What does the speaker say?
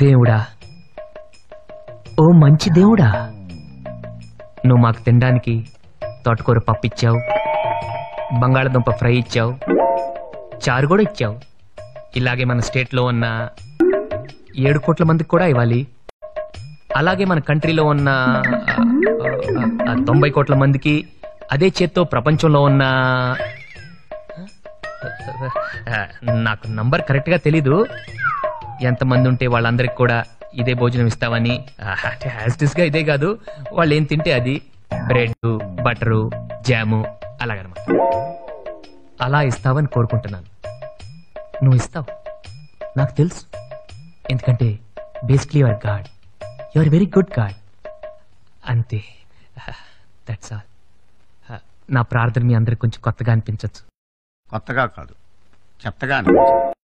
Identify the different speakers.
Speaker 1: దేవుడా, ఓ మంచి దేవుడా, నువ్వు మాకు తినడానికి తోటకూర పప్పు ఇచ్చావు, బంగాళదుంప ఫ్రై ఇచ్చావు, చారు కూడా ఇచ్చావు. ఇలాగే మన స్టేట్లో ఉన్న 7 కోట్ల మందికి కూడా ఇవ్వాలి. అలాగే మన కంట్రీలో ఉన్న 90 కోట్ల మందికి, అదే చేత్తో ప్రపంచంలో ఉన్న, నాకు నంబర్ కరెక్ట్గా తెలీదు, ఎంతమంది ఉంటే వాళ్ళందరికి కూడా ఇదే భోజనం ఇస్తావని. గా ఇదే కాదు, వాళ్ళు ఏం తింటే అది, బ్రెడ్, బటరు, జాము, అలాగనమాట. అలా ఇస్తావని కోరుకుంటున్నాను. నువ్వు ఇస్తావు, నాకు తెలుసు. ఎందుకంటే basically your God, your very good God. అంతే, దట్స్ ఆల్. నా ప్రార్థన మీ అందరికి కొంచెం కొత్తగా అనిపించచ్చు.
Speaker 2: కొత్తగా కాదు, చెత్తగా అనిపించదు.